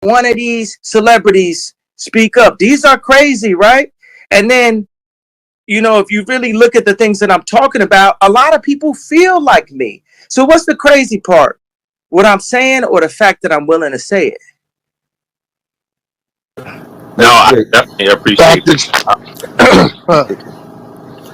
one of these celebrities speak up. These are crazy, right? And then, if you really look at the things that I'm talking about, a lot of people feel like me. So what's the crazy part? What I'm saying or the fact that I'm willing to say it? No, I definitely appreciate that.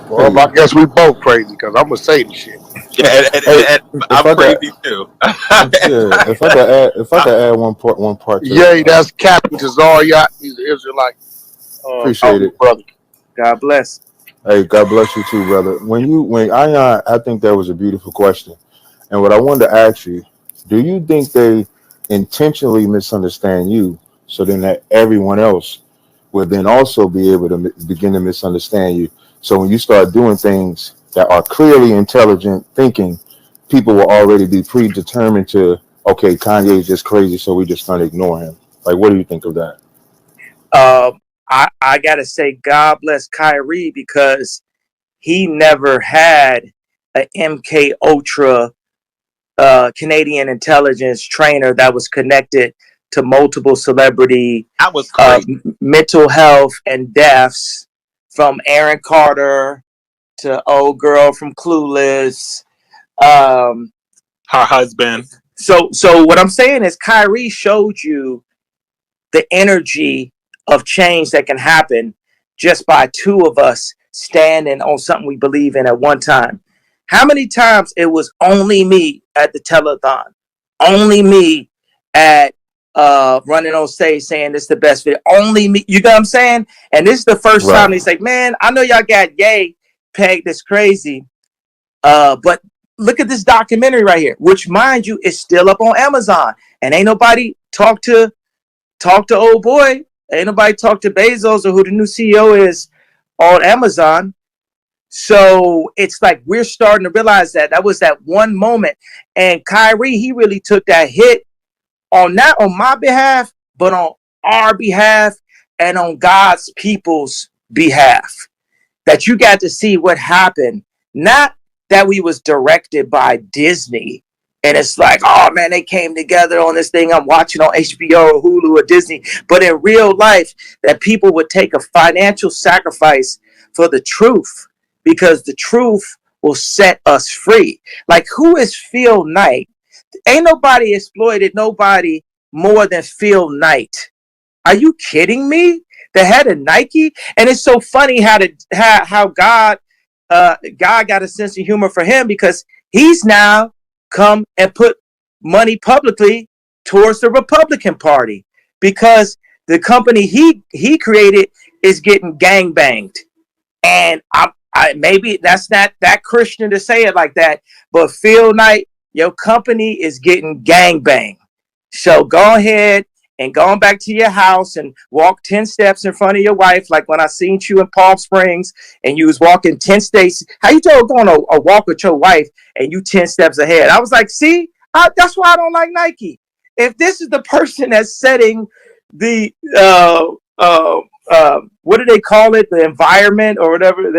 Well, I guess we both crazy because I'm gonna say the shit. Yeah, and I'm crazy too. If I could add one part to it. That's Captain Tazariot. He's an Israelite. Appreciate it, brother. God bless. Hey, God bless you too, brother. I think that was a beautiful question, and what I wanted to ask you, do you think they intentionally misunderstand you so then that everyone else will then also be able to begin to misunderstand you? So when you start doing things that are clearly intelligent thinking, people will already be predetermined to, okay, Kanye is just crazy, so we just gonna ignore him. Like, what do you think of that? I gotta say, God bless Kyrie, because he never had an MK Ultra Canadian intelligence trainer that was connected to multiple celebrity mental health and deaths, from Aaron Carter to old girl from Clueless, her husband. So what I'm saying is, Kyrie showed you the energy of change that can happen just by two of us standing on something we believe in at one time. How many times it was only me at the telethon, only me at running on stage saying this is the best video, only me, you know what I'm saying? And this is the first time they say, man, I know y'all got Ye pegged as crazy, but look at this documentary right here, which, mind you, is still up on Amazon, and ain't nobody talk to old boy. Ain't nobody talk to Bezos or who the new CEO is on Amazon. So it's like we're starting to realize that was that one moment. And Kyrie, he really took that hit on not on my behalf, but on our behalf and on God's people's behalf. That you got to see what happened. Not that we was directed by Disney. And it's like, oh man, they came together on this thing I'm watching on HBO or Hulu or Disney. But in real life, that people would take a financial sacrifice for the truth, because the truth will set us free. Like, who is Phil Knight? Ain't nobody exploited nobody more than Phil Knight. Are you kidding me? The head of Nike? And it's so funny how God got a sense of humor for him, because he's now come and put money publicly towards the Republican Party, because the company he created is getting gangbanged. And I maybe that's not that Christian to say it like that, but Phil Knight, your company is getting gangbanged. So go ahead and going back to your house and walk 10 steps in front of your wife, like when I seen you in Palm Springs and you was walking 10 steps. How you going a walk with your wife and you 10 steps ahead? I was like, see, that's why I don't like Nike. If this is the person that's setting the what do they call it? The environment or whatever.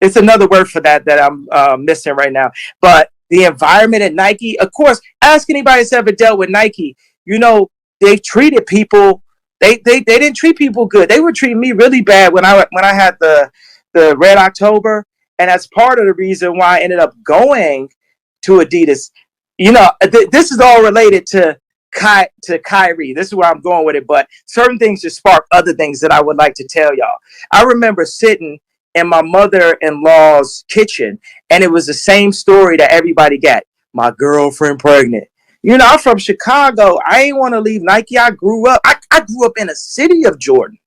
It's another word for that I'm missing right now. But the environment at Nike, of course, ask anybody that's ever dealt with Nike. They've treated people. They didn't treat people good. They were treating me really bad when I had the Red October, and that's part of the reason why I ended up going to Adidas. This is all related to Kyrie. This is where I'm going with it. But certain things just spark other things that I would like to tell y'all. I remember sitting in my mother-in-law's kitchen, and it was the same story that everybody got. My girlfriend pregnant. I'm from Chicago. I ain't want to leave Nike. I grew up in a city of Jordan.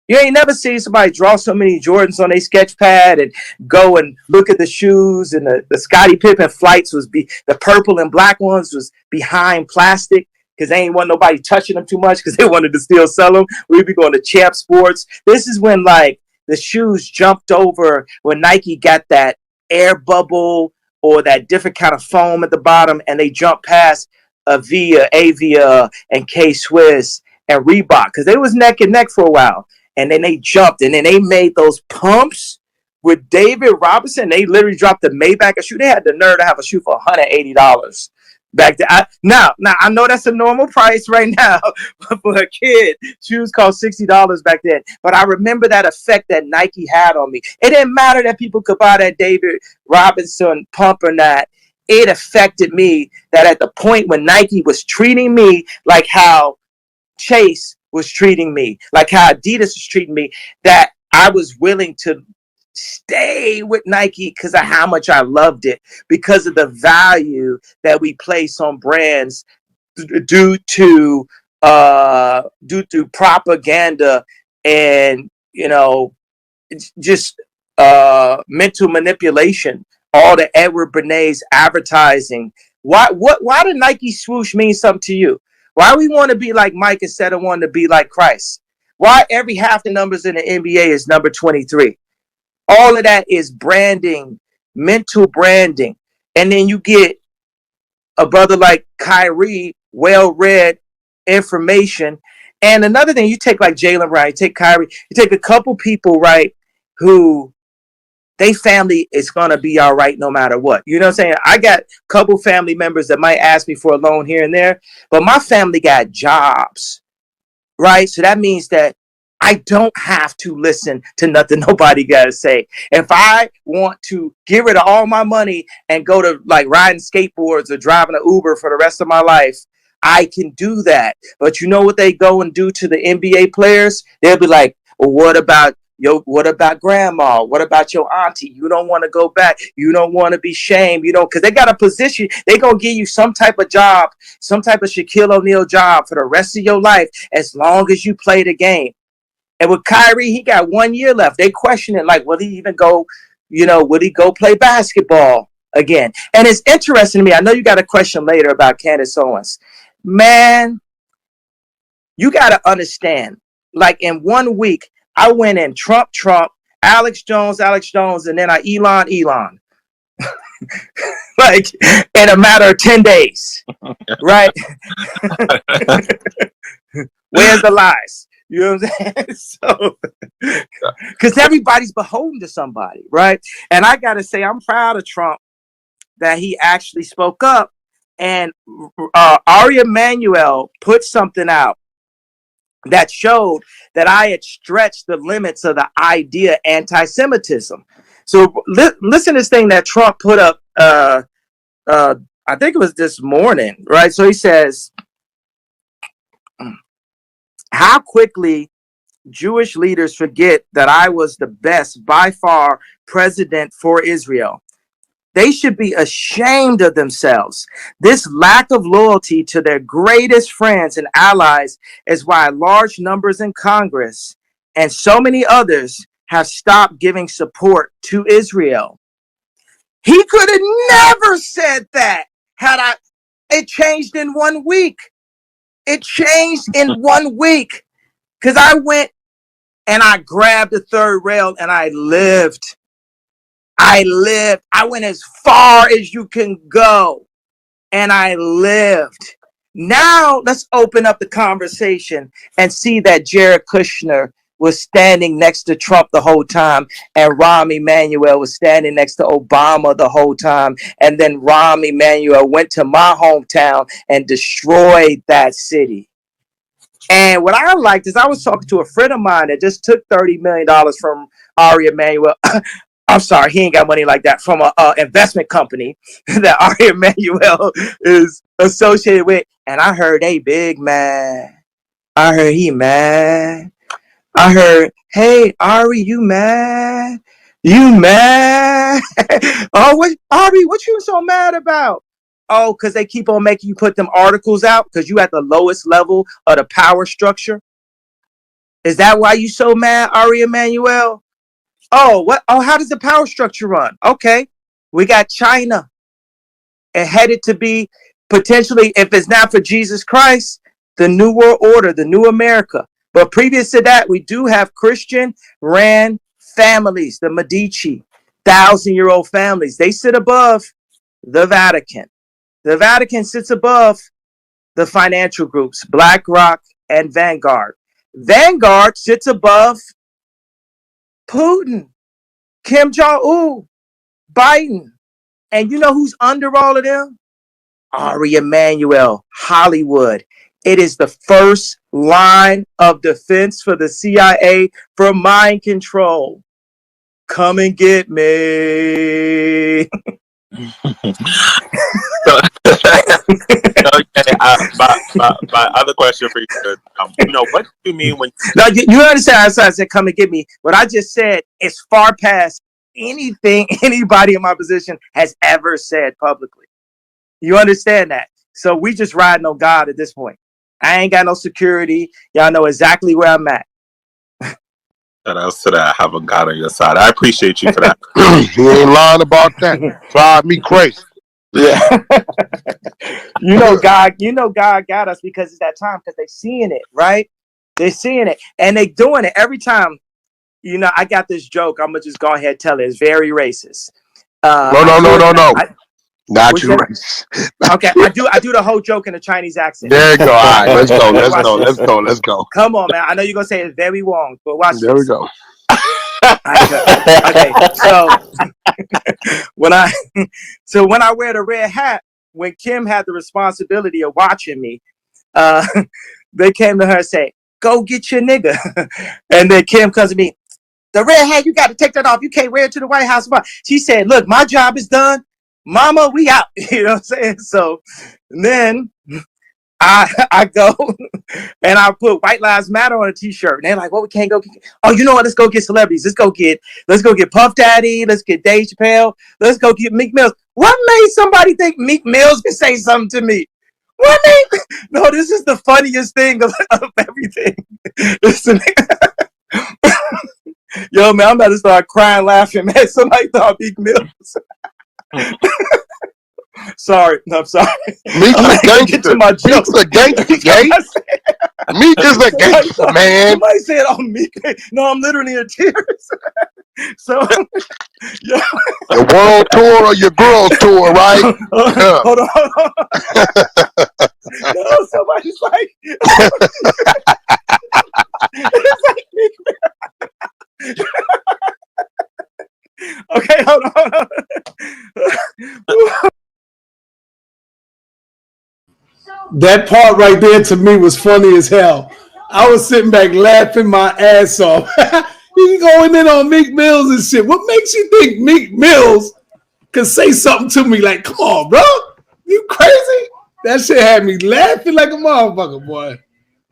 You ain't never seen somebody draw so many Jordans on a sketch pad and go and look at the shoes. And the Scottie Pippen flights the purple and black ones was behind plastic, because they ain't want nobody touching them too much, because they wanted to still sell them. We'd be going to Champ Sports. This is when like the shoes jumped over, when Nike got that air bubble or that different kind of foam at the bottom, and they jumped past Avia, and K-Swiss and Reebok, because they was neck and neck for a while. And then they jumped, and then they made those pumps with David Robinson. They literally dropped the Maybach a shoe. They had the nerve to have a shoe for $180. Back then, now I know that's a normal price right now, but for a kid, shoes cost $60 back then. But I remember that effect that Nike had on me. It didn't matter that people could buy that David Robinson pump or not. It affected me that at the point when Nike was treating me like how Chase was treating me, like how Adidas was treating me, that I was willing to stay with Nike because of how much I loved it, because of the value that we place on brands due to propaganda and just mental manipulation. All the Edward Bernays advertising. Why did Nike swoosh mean something to you? Why we want to be like Mike instead of wanting to be like Christ? Why every half the numbers in the NBA is number 23? All of that is branding, mental branding. And then you get a brother like Kyrie, well-read information. And another thing, you take like Jalen Brown, you take Kyrie, you take a couple people, right, who they family is going to be all right no matter what. You know what I'm saying? I got a couple family members that might ask me for a loan here and there, but my family got jobs, right? So that means that I don't have to listen to nothing nobody got to say. If I want to get rid of all my money and go to like riding skateboards or driving an Uber for the rest of my life, I can do that. But you know what they go and do to the NBA players? They'll be like, well, what about grandma? What about your auntie? You don't want to go back. You don't want to be shamed, because they got a position. They're going to give you some type of job, some type of Shaquille O'Neal job for the rest of your life, as long as you play the game. And with Kyrie, he got 1 year left. They question it, like, will he even go, would he go play basketball again? And it's interesting to me. I know you got a question later about Candace Owens. Man, you got to understand, like in 1 week, I went in Trump, Alex Jones, and then I Elon. Like in a matter of 10 days, right? Where's the lies? You know what I'm saying? So, because everybody's beholden to somebody, right? And I got to say, I'm proud of Trump that he actually spoke up. And Ari Emanuel put something out that showed that I had stretched the limits of the idea anti-Semitism. So listen to this thing that Trump put up. I think it was this morning, right? So he says, how quickly Jewish leaders forget that I was the best, by far, president for Israel. They should be ashamed of themselves. This lack of loyalty to their greatest friends and allies is why large numbers in Congress and so many others have stopped giving support to Israel. He could have never said that had it changed in 1 week. It changed in 1 week because I went and I grabbed the third rail and I lived. I went as far as you can go and I lived. Now let's open up the conversation and see that Jared Kushner was standing next to Trump the whole time and Rahm Emanuel was standing next to Obama the whole time. And then Rahm Emanuel went to my hometown and destroyed that city. And what I liked is I was talking to a friend of mine that just took $30 million from Ari Emanuel. I'm sorry, he ain't got money like that, from an investment company that Ari Emanuel is associated with. And I heard they big mad. I heard he mad. I heard, hey, Ari, you mad? You mad? Oh, what, Ari, what you so mad about? Oh, because they keep on making you put them articles out because you at the lowest level of the power structure. Is that why you so mad, Ari Emanuel? Oh, what? Oh, how does the power structure run? Okay, we got China and headed to be potentially, if it's not for Jesus Christ, the New World Order, the New America. But previous to that, we do have Christian ran families, the Medici, 1,000-year-old families. They sit above the Vatican. The Vatican sits above the financial groups, BlackRock and Vanguard. Vanguard sits above Putin, Kim Jong-un, Biden. And you know who's under all of them? Ari Emanuel, Hollywood. It is the first line of defense for the CIA for mind control. Come and get me. Okay, my other question for you is, what do you mean when now you understand? I said, "Come and get me." What I just said is far past anything anybody in my position has ever said publicly. You understand that? So we just riding on God at this point. I ain't got no security. Y'all know exactly where I'm at. Shout out to that, having God on your side. I appreciate you for that. He ain't lying about that. Drive me crazy. Yeah. God got us because it's that time, because they seeing it, right? They're seeing it and they doing it every time. I got this joke. I'm gonna just go ahead and tell it. It's very racist. No. Not you racist. Okay, I do the whole joke in a Chinese accent. There you go. All right, let's go. Come on, man. I know you're gonna say it's very wrong, but watch there this. There we go. Okay, so when I wear the red hat, when Kim had the responsibility of watching me, they came to her and say, "Go get your nigga," and then Kim comes to me, "The red hat, you got to take that off. You can't wear it to the White House." She said, "Look, my job is done. Mama, we out." You know what I'm saying? So then I go and I put White Lives Matter on a t-shirt. And they're like, "Well, we can't go. Oh, you know what? Let's go get celebrities. Let's go get Puff Daddy. Let's get Dave Chappelle. Let's go get Meek Mills." What made somebody think Meek Mills could say something to me? What made? No, this is the funniest thing of everything. Listen. Yo, man, I'm about to start crying, laughing, man. Somebody thought Meek Mills. Sorry, no, I'm sorry. Meek is a gangster. Meek's a gangster, gay. Meek is a gangster, man. Somebody said, "Oh, Meek." No, I'm literally in tears. So, yeah. Your world tour or your girl tour, right? Hold on. No, somebody's like, it's like Meek. Okay, hold on. That part right there to me was funny as hell. I was sitting back laughing my ass off. He going in on Meek Mills and shit. What makes you think Meek Mills could say something to me? Like, come on, bro. You crazy? That shit had me laughing like a motherfucker, boy.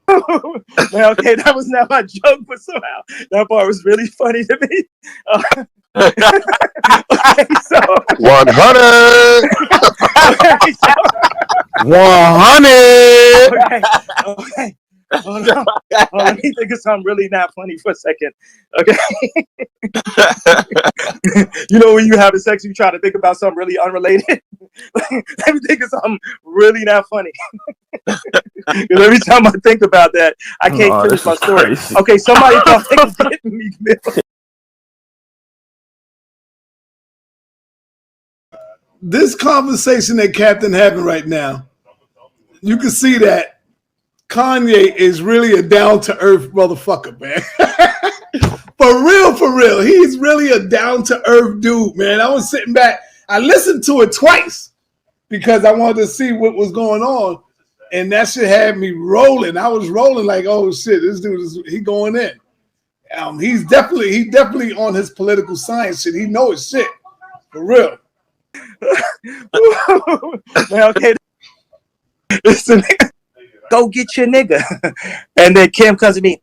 Well, okay, that was not my joke, but somehow that part was really funny to me. Okay, so 100. Okay, so, 100. Okay. Hold on. Let me think of something really not funny for a second. Okay. When you having sex, you try to think about something really unrelated. Let me think of something really not funny. Because every time I think about that, I can't finish my story. Crazy. Okay, somebody thought they could get me. This conversation that Captain having right now, you can see that Kanye is really a down-to-earth motherfucker, man. For real. He's really a down-to-earth dude, man. I was sitting back. I listened to it twice because I wanted to see what was going on, and that shit had me rolling. I was rolling like, oh, shit, this dude he going in. He's definitely on his political science shit. He knows his shit. For real. Okay. Listen. Go get your nigga. And then Kim comes to me,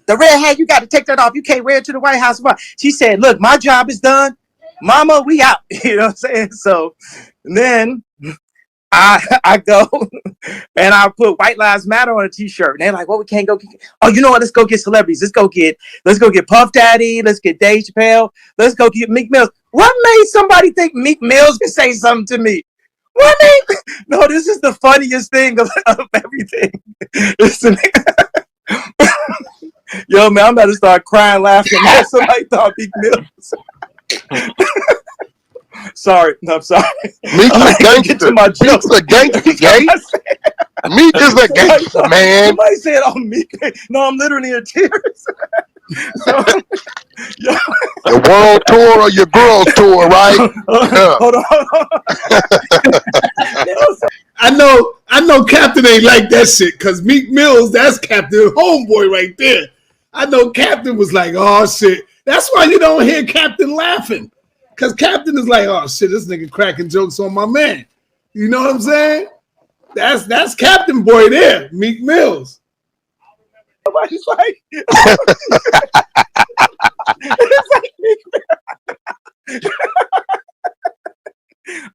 "The red hat, you got to take that off. You can't wear it to the White House." She said, "Look, my job is done. Mama, we out." You know what I'm saying? So then I go and I put White Lives Matter on a t-shirt. And they're like, "Well, we can't go. Oh, you know what? Let's go get celebrities. Let's go get Puff Daddy. Let's get Dave Chappelle. Let's go get Meek Mills." What made somebody think Meek Mills could say something to me? What made? No, this is the funniest thing of everything. Listen. Yo, man, I'm about to start crying, laughing. Man, somebody thought Meek Mills. Sorry, no, I'm sorry. Meek's a gangster. Meek's a gangster, gay. Meek is a gangster, man. Somebody said, "Oh, Meek." No, I'm literally in tears. So, yo. Your world tour or your girl tour, right? Hold on. I know Captain ain't like that shit because Meek Mills, that's Captain homeboy right there. I know Captain was like, oh shit. That's why you don't hear Captain laughing. Because Captain is like, oh shit, this nigga cracking jokes on my man. You know what I'm saying? That's Captain Boy there, Meek Mills. Nobody's like, it's like Meek Mills.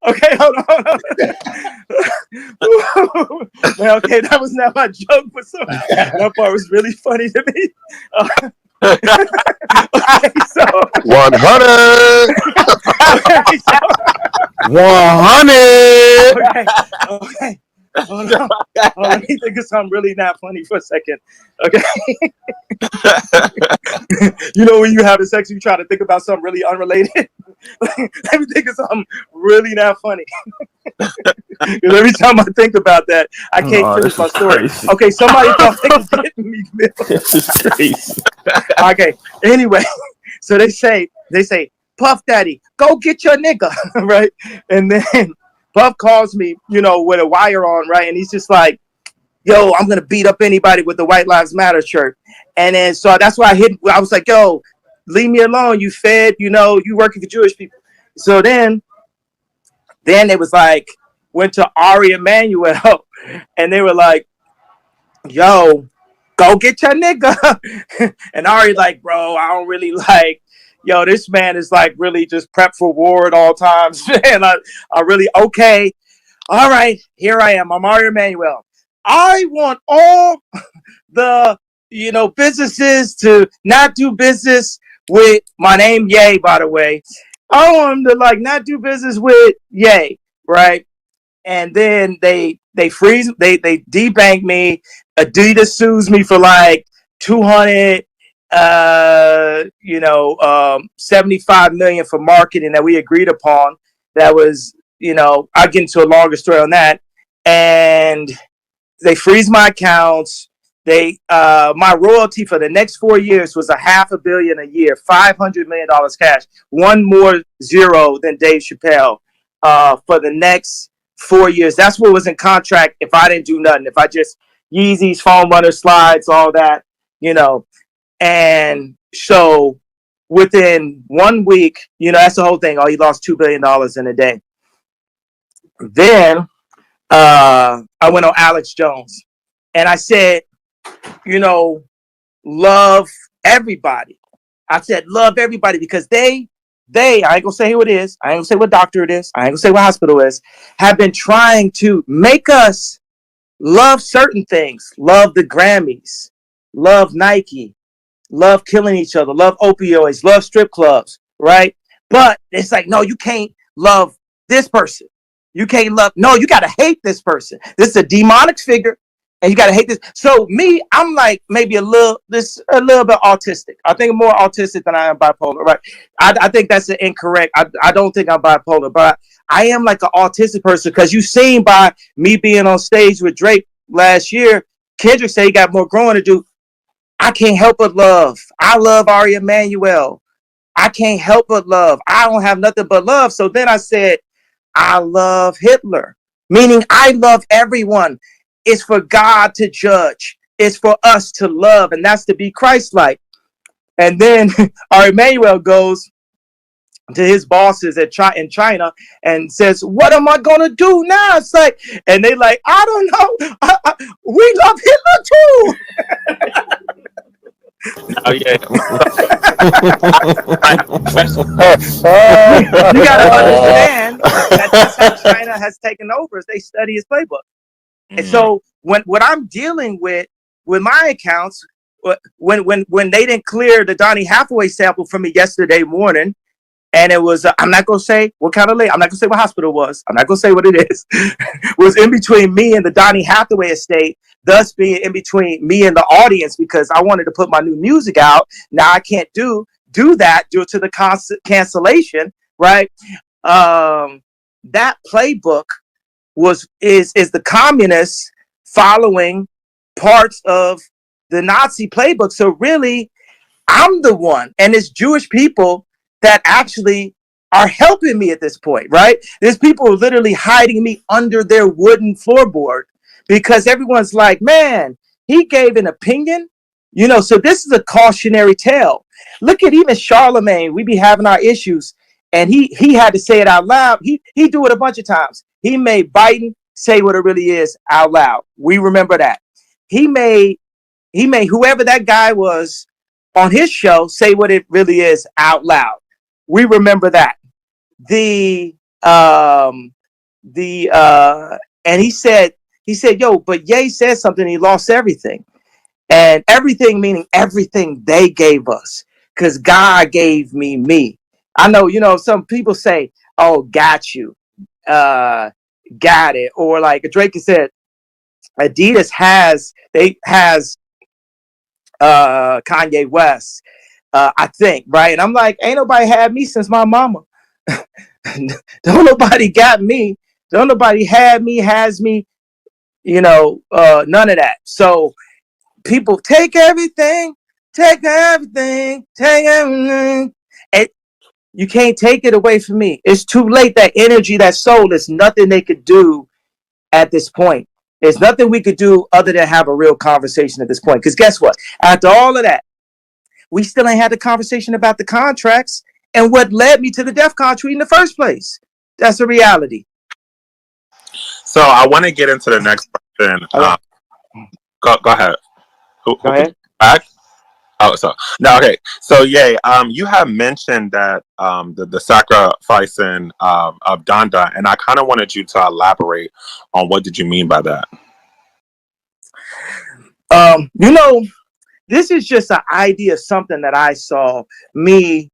Okay, hold on. Well, okay, that was not my joke, but that part was really funny to me. Okay, so 100. okay, so, 100. okay. Hold on. Let me think of something really not funny for a second. Okay. You know when you having sex, you try to think about something really unrelated. Let me think of something really not funny. Because every time I think about that, I can't finish my story. Crazy. Okay, somebody thought they was getting me. This is crazy. Okay. Anyway, so they say, Puff Daddy, go get your nigga, right? And then Puff calls me, you know, with a wire on, right? And he's just like, yo, I'm going to beat up anybody with the White Lives Matter shirt. And then, so that's why I was like, yo, leave me alone. You fed, you know, you working for Jewish people. So then they was like, went to Ari Emanuel and they were like, yo, go get your nigga. And Ari like, bro, I don't really like, yo, this man is like really just prep for war at all times. And I really, okay. All right, here I am. I'm Ari Emanuel. I want all the, you know, businesses to not do business with my name, Ye, by the way. I want them to like not do business with Ye, right? And then they freeze, they debank me. Adidas sues me for like 200 $75 million for marketing that we agreed upon. That was, you know, I'll get into a longer story on that. And they freeze my accounts. They my royalty for the next 4 years was $500 million a year, $500 million cash, one more zero than Dave Chappelle for the next 4 years. That's what was in contract if I didn't do nothing. If I just Yeezys, foam runner slides, all that, you know. And so within 1 week, you know, that's the whole thing. Oh, he lost $2 billion in a day. Then I went on Alex Jones and I said, you know, love everybody. I said, love everybody because they, I ain't gonna say who it is. I ain't gonna say what doctor it is. I ain't gonna say what hospital it is, have been trying to make us love certain things, love the Grammys, love Nike, love killing each other, love opioids, love strip clubs, right? But it's like, no, you can't love this person. You can't love, no, you got to hate this person. This is a demonic figure and you got to hate this. So me, I'm like maybe a little bit autistic. I think I'm more autistic than I am bipolar, right? I think that's incorrect. I don't think I'm bipolar, but I am like an autistic person because you seen by me being on stage with Drake last year, Kendrick said he got more growing to do. I can't help but love. I love Ari Emanuel. I can't help but love. I don't have nothing but love. So then I said, I love Hitler, meaning I love everyone. It's for God to judge. It's for us to love, and that's to be Christ-like. And then Ari Emanuel goes to his bosses in China and says, what am I going to do now? It's like, and they like, I don't know. We love Hitler too. Oh yeah. You got to understand that that's how China has taken over. They study his playbook. And so what I'm dealing with my accounts, when they didn't clear the Donny Hathaway sample for me yesterday morning, and it was, I'm not going to say what kind of lady, I'm not going to say what hospital it was. I'm not going to say what it is. It was in between me and the Donny Hathaway estate, thus being in between me and the audience because I wanted to put my new music out. Now I can't do that due to the cancellation, right? That playbook is the communists following parts of the Nazi playbook. So really, I'm the one, and it's Jewish people that actually are helping me at this point, right? There's people literally hiding me under their wooden floorboard because everyone's like, man, he gave an opinion, so this is a cautionary tale. Look at even Charlemagne. We be having our issues, and he had to say it out loud. He do it a bunch of times. He made Biden say what it really is out loud. We remember that. He made whoever that guy was on his show say what it really is out loud. We remember that. And he said, yo, but Ye said something, he lost everything. And everything meaning everything they gave us. Because God gave me. I know, some people say, oh, got you. Got it. Or like Drake said, Adidas has Kanye West, I think, right? And I'm like, ain't nobody had me since my mama. Don't nobody got me. Don't nobody had me, has me, none of that. So people take everything. And you can't take it away from me. It's too late. That energy, that soul, there's nothing they could do at this point. There's nothing we could do other than have a real conversation at this point. Because guess what? After all of that, we still ain't had the conversation about the contracts and what led me to the DEFCON treaty in the first place. That's a reality. So I want to get into the next question. Okay. Go ahead. Who Go ahead. Back? Oh, so no, okay. So Ye, you have mentioned that the sacrificing of Donda, and I kind of wanted you to elaborate on what did you mean by that. This is just an idea of something that I saw, me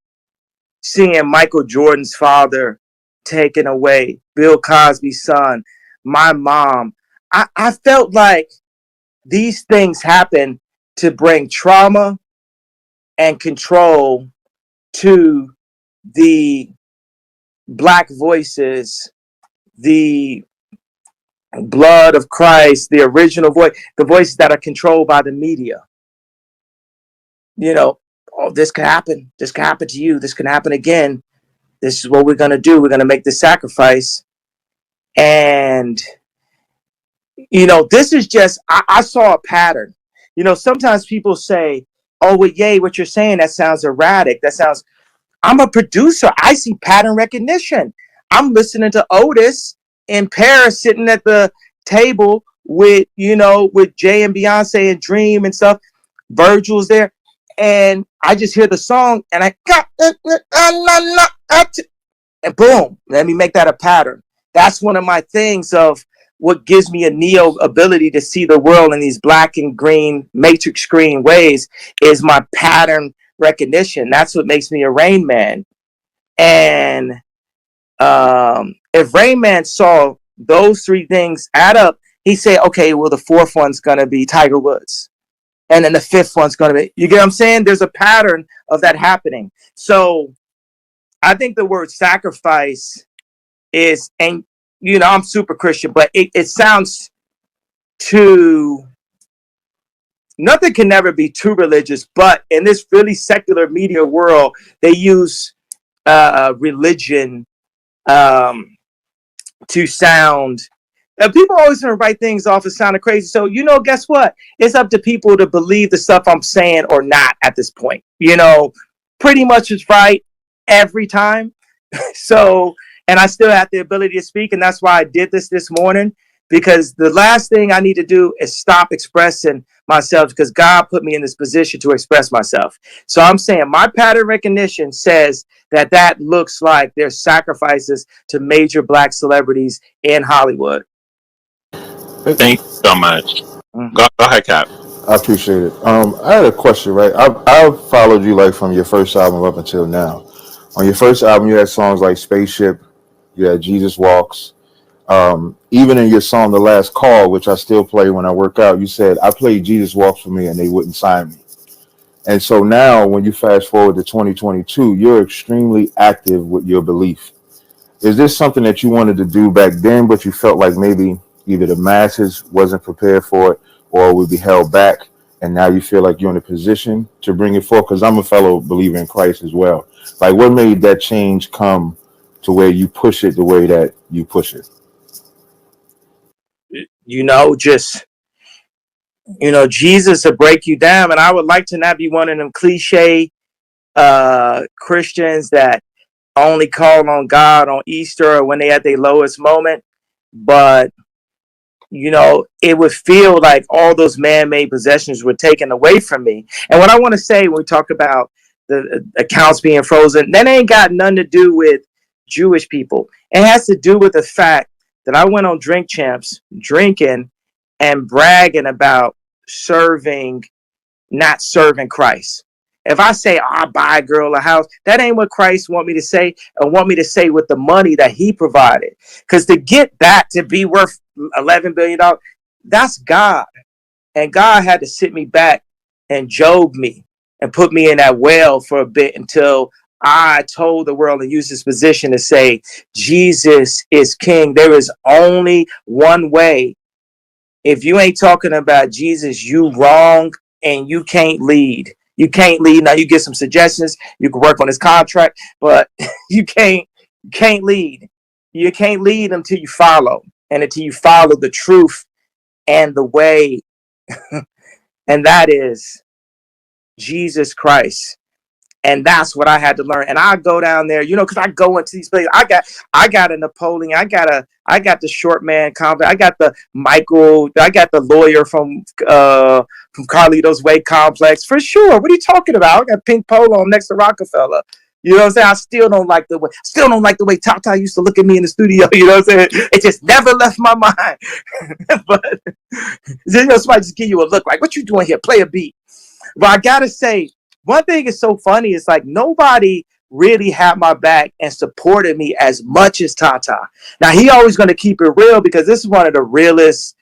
seeing Michael Jordan's father taken away, Bill Cosby's son, my mom. I felt like these things happen to bring trauma and control to the Black voices, the blood of Christ, the original voice, the voices that are controlled by the media. Oh, this could happen. This could happen to you. This can happen again. This is what we're going to do. We're going to make this sacrifice. And, this is just, I saw a pattern. Sometimes people say, oh, well, Ye, what you're saying, that sounds erratic. I'm a producer. I see pattern recognition. I'm listening to Otis in Paris sitting at the table with Jay and Beyonce and Dream and stuff. Virgil's there. And I just hear the song and I got and boom, let me make that a pattern. That's one of my things of what gives me a neo ability to see the world in these black and green matrix screen ways is my pattern recognition. That's what makes me a Rain Man. And if Rain Man saw those three things add up, he say, okay, well, the fourth one's going to be Tiger Woods. And then the fifth one's going to be, you get what I'm saying? There's a pattern of that happening. So I think the word sacrifice is, and I'm super Christian, but it sounds too, nothing can never be too religious, but in this really secular media world, they use religion to sound. People always want to write things off as sounding crazy. So, guess what? It's up to people to believe the stuff I'm saying or not at this point. Pretty much it's right every time. So, and I still have the ability to speak. And that's why I did this morning, because the last thing I need to do is stop expressing myself, because God put me in this position to express myself. So I'm saying my pattern recognition says that looks like there's sacrifices to major black celebrities in Hollywood. Thank you so much. Go ahead, Cap. I appreciate it. I had a question, right? I've followed you like from your first album up until now. On your first album, you had songs like Spaceship, you had Jesus Walks. Even in your song The Last Call, which I still play when I work out, you said, I played Jesus Walks for me and they wouldn't sign me. And so now when you fast forward to 2022, you're extremely active with your belief. Is this something that you wanted to do back then, but you felt like maybe either the masses wasn't prepared for it or would be held back, and now you feel like you're in a position to bring it forth? Because I'm a fellow believer in Christ as well. Like, what made that change come to where you push it the way that you push it? Just Jesus will break you down, and I would like to not be one of them cliche Christians that only call on God on Easter or when they at their lowest moment, but it would feel like all those man-made possessions were taken away from me. And what I want to say when we talk about the accounts being frozen, that ain't got nothing to do with Jewish people. It has to do with the fact that I went on Drink Champs drinking and bragging about not serving Christ. If I say, I'll buy a girl a house, that ain't what Christ want me to say, or want me to say with the money that he provided. Because to get that to be worth $11 billion, that's God. And God had to sit me back and Job me and put me in that well for a bit until I told the world and used this position to say, Jesus is king. There is only one way. If you ain't talking about Jesus, you wrong, and you can't lead. You can't lead. Now you get some suggestions. You can work on this contract, but you can't lead. You can't lead until you follow, and until you follow the truth and the way, and that is Jesus Christ. And that's what I had to learn. And I go down there, because I go into these places. I got a Napoleon. I got the short man complex. I got the Michael. I got the lawyer from Carlito's Way complex for sure. What are you talking about? I got pink polo next to Rockefeller. You know what I'm saying? I still don't like the way Tata used to look at me in the studio. You know what I'm saying? It just never left my mind. But somebody just give you a look like, what you doing here? Play a beat. But I gotta say, one thing is so funny. It's like nobody really had my back and supported me as much as Tata. Now he always going to keep it real because this is one of the realest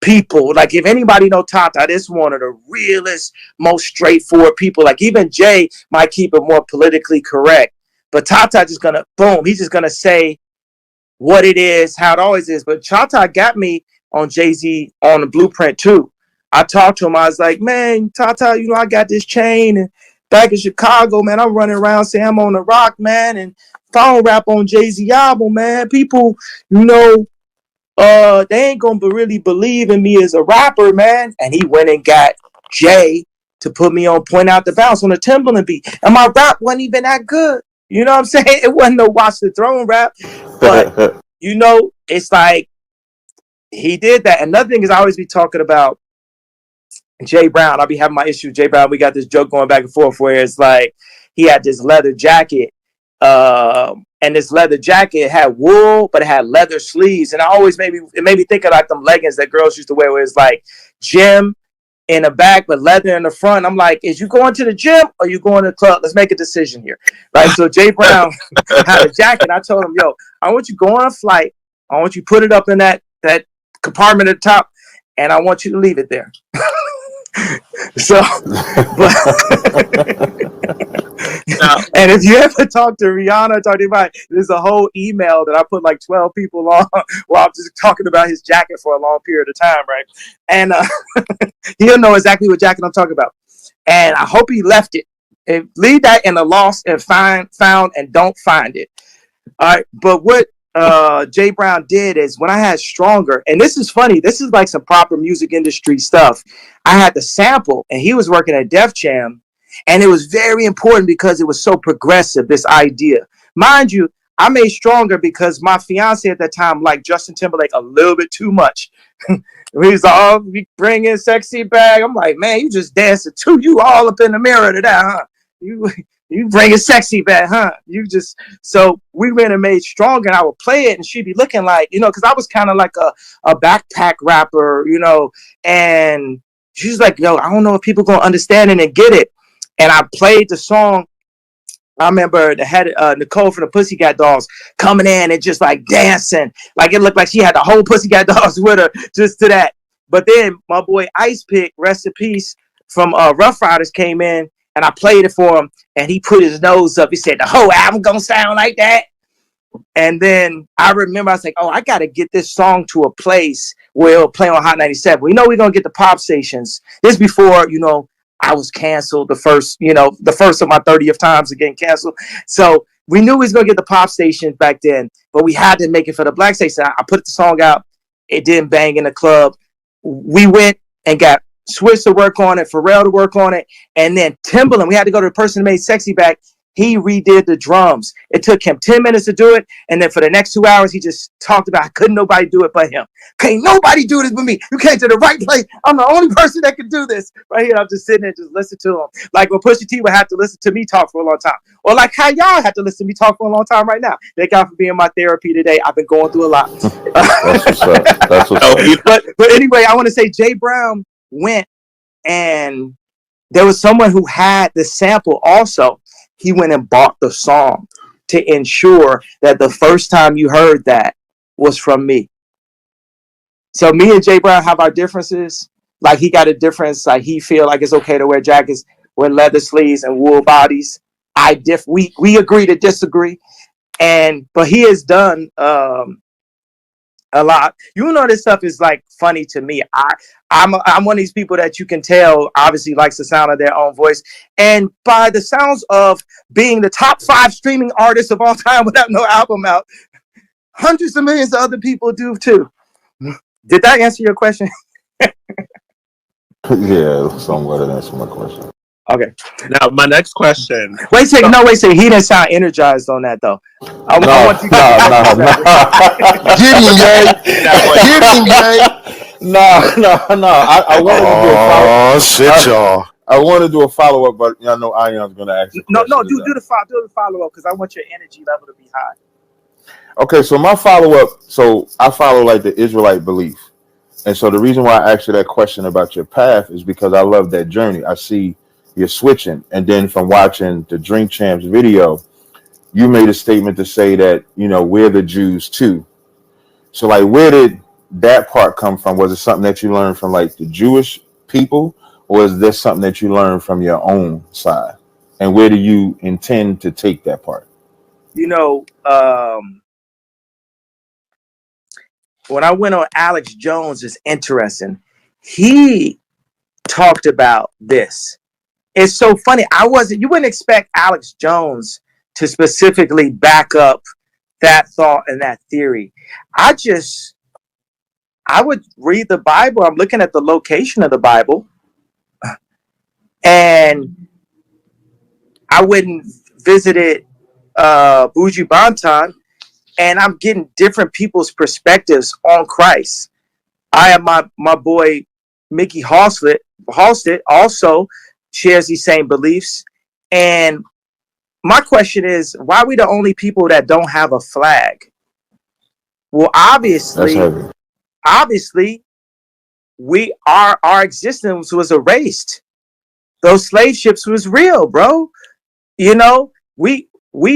people. Like if anybody know Tata, this is one of the realest, most straightforward people. Like even Jay might keep it more politically correct, but Tata just gonna boom. He's just gonna say what it is, how it always is. But Tata got me on Jay-Z on the Blueprint too. I talked to him. I was like, man, Tata, I got this chain and back in Chicago, man, I'm running around saying I'm on the rock, man, and phone rap on Jay-Z album, man. People, they ain't gonna really believe in me as a rapper, man. And he went and got Jay to put me on Point Out the Bounce on the Timberland beat. And my rap wasn't even that good. You know what I'm saying? It wasn't no Watch the Throne rap. But, it's like he did that. Another thing is I always be talking about Jay Brown. I'll be having my issue with Jay Brown. We got this joke going back and forth where it's like he had this leather jacket, and this leather jacket had wool, but it had leather sleeves. And it made me think of like them leggings that girls used to wear, where it's like gym in the back, but leather in the front. I'm like, is you going to the gym or you going to the club? Let's make a decision here, right? So Jay Brown had a jacket. I told him, yo, I want you to go on a flight. I want you to put it up in that compartment at the top, and I want you to leave it there. So, and if you ever talk to Rihanna, there's a whole email that I put like 12 people on while I'm just talking about his jacket for a long period of time, right? And he'll know exactly what jacket I'm talking about. And I hope he left it. And leave that in the lost and found and don't find it. All right, but what Jay Brown did is when I had Stronger, and this is funny, this is like some proper music industry stuff. I had the sample, and he was working at Def Jam, and it was very important because it was so progressive, this idea. Mind you, I made Stronger because my fiance at that time liked Justin Timberlake a little bit too much. He's like, oh, we bring in sexy bag. I'm like, man, you just dancing too. You all up in the mirror to that, huh? You bring a sexy back, huh? So we went and made Stronger, and I would play it, and she'd be looking like, because I was kind of like a backpack rapper, and she's like, yo, I don't know if people gonna understand it and get it. And I played the song. I remember they had Nicole from the Pussycat Dolls coming in and just like dancing, like it looked like she had the whole Pussycat Dolls with her just to that. But then my boy Ice Pick, rest in peace, from Rough Riders came in. And I played it for him, and he put his nose up. He said, the whole album gonna sound like that? And then I remember I was like, oh, I got to get this song to a place where it'll play on Hot 97. We're going to get the pop stations. This before, I was canceled the first of my 30th times of getting canceled. So we knew we was gonna get the pop station back then, but we had to make it for the black station. I put the song out. It didn't bang in the club. We went and got Swiss to work on it, Pharrell to work on it, and then Timbaland. We had to go to the person who made Sexy Back. He redid the drums. It took him 10 minutes to do it, and then for the next 2 hours, he just talked about couldn't nobody do it but him. Can't nobody do this but me. You came to the right place. I'm the only person that can do this. Right here, I'm just sitting there, just listen to him. Like when Pusha T would have to listen to me talk for a long time. Or like how y'all have to listen to me talk for a long time right now. Thank God for being my therapy today. I've been going through a lot. That's what's up. That's what's up. But anyway, I want to say Jay Brown went and there was someone who had the sample also. He went and bought the song to ensure that the first time you heard that was from me. So me and Jay Brown have our differences. Like he got a difference. Like he feel like it's okay to wear jackets with leather sleeves and wool bodies. We agree to disagree. But he has done a lot. You know, this stuff is like funny to me. I'm one of these people that you can tell obviously likes the sound of their own voice, and by the sounds of being the top 5 streaming artists of all time without no album out, hundreds of millions of other people do too. Did that answer your question? Yeah, somewhat that answered my question. Okay. Now my next question. Wait a second. He didn't sound energized on that though. I want you guys Get him, Jay. Get him, Jay. No. I wanted to do a follow-up. Oh, shit, y'all. I want to do a follow-up, but I know Ion's going to ask. No, do the follow-up because I want your energy level to be high. Okay, so my follow-up. So I follow like the Israelite belief, and so the reason why I asked you that question about your path is because I love that journey. I see you're switching, and then from watching the Drink Champs video, you made a statement to say that we're the Jews too. So like, where did that part come from? Was it something that you learned from like the Jewish people, or is this something that you learned from your own side? And where do you intend to take that part? When I went on Alex Jones, it's interesting. He talked about this. It's so funny. You wouldn't expect Alex Jones to specifically back up that thought and that theory. I would read the Bible. I'm looking at the location of the Bible, and I wouldn't visited Buju Banton, and I'm getting different people's perspectives on Christ. I have my boy Mickey Halstead also shares these same beliefs. And my question is, why are we the only people that don't have a flag? Well, obviously, our existence was erased. Those slave ships was real, bro. We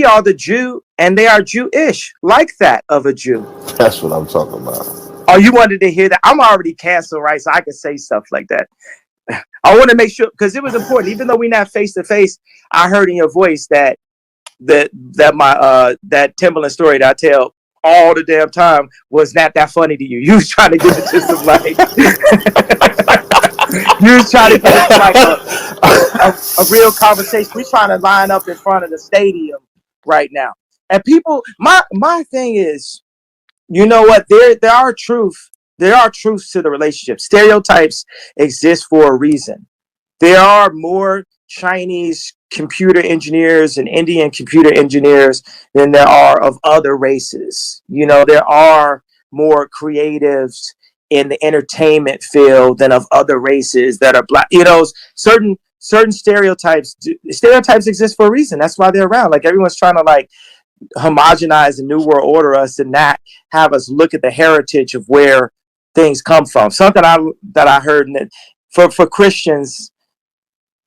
are the Jew, and they are Jewish, like that of a Jew. That's what I'm talking about. Oh, you wanted to hear that? I'm already canceled, right? So I can say stuff like that. I want to make sure, because it was important. Even though we're not face to face, I heard in your voice that Timbaland story that I tell all the damn time was not that funny to you. You was trying to get it to some like you was trying to get it to like a real conversation. We're trying to line up in front of the stadium right now. And people, my thing is, you know what? There are truths to the relationship. Stereotypes exist for a reason. There are more Chinese computer engineers and Indian computer engineers than there are of other races. There are more creatives in the entertainment field than of other races that are black. Certain stereotypes exist for a reason. That's why they're around. Like everyone's trying to like homogenize the new world order us and not have us look at the heritage of where things come from. Something that I heard for Christians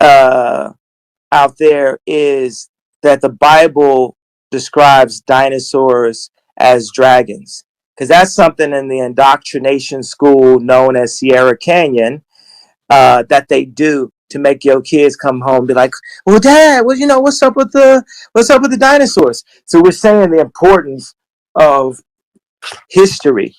out there is that the Bible describes dinosaurs as dragons, because that's something in the indoctrination school known as Sierra Canyon that they do to make your kids come home and be like, well, Dad, what's up with the dinosaurs? So we're saying the importance of history.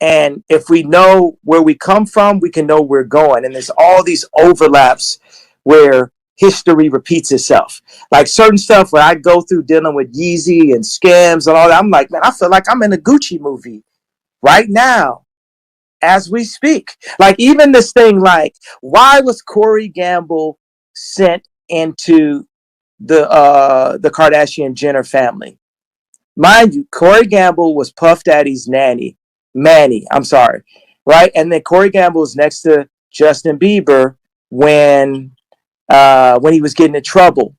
And if we know where we come from, we can know where we're going. And there's all these overlaps where history repeats itself. Like certain stuff where I go through dealing with Yeezy and Skims and all that, I'm like, man, I feel like I'm in a Gucci movie right now as we speak. Like even this thing, like why was Corey Gamble sent into the Kardashian Jenner family? Mind you, Corey Gamble was Puff Daddy's Manny, I'm sorry, right? And then Corey Gamble was next to Justin Bieber when he was getting in trouble,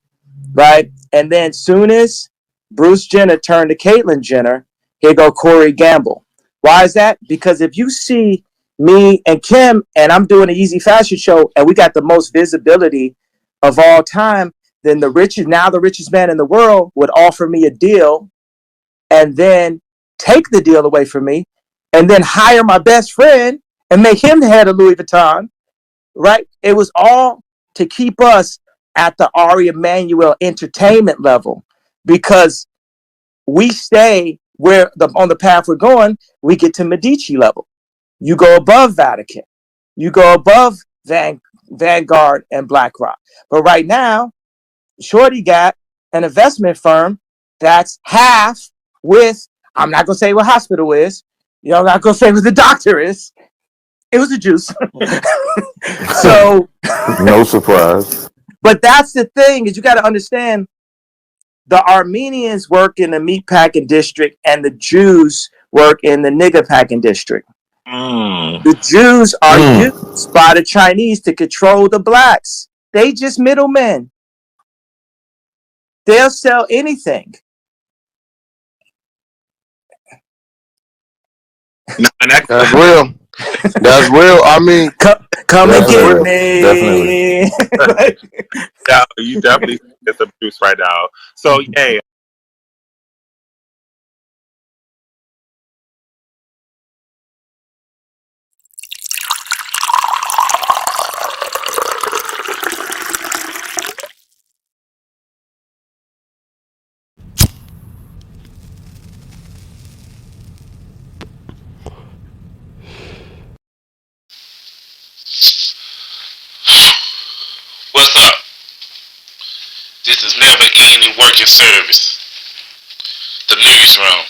right? And then soon as Bruce Jenner turned to Caitlyn Jenner, here go Corey Gamble. Why is that? Because if you see me and Kim and I'm doing an Easy Fashion show and we got the most visibility of all time, then the richest man in the world would offer me a deal and then take the deal away from me and then hire my best friend and make him the head of Louis Vuitton, right? It was all to keep us at the Ari Emanuel entertainment level because we stay on the path we're going, we get to Medici level. You go above Vatican. You go above Vanguard and BlackRock. But right now, Shorty got an investment firm that's half with, I'm not going to say what hospital is. I'm not going to say what the doctor is. It was a juice. So no surprise. But that's the thing is you got to understand the Armenians work in the meatpacking district and the Jews work in the nigger packing district. The Jews are used by the Chinese to control the blacks. They just middlemen. They'll sell anything. That's real. That's real. I mean, come and get real. me. Definitely. Yeah, you definitely get some juice right now. So, yay. What's up? This is never ending working service. The newsroom.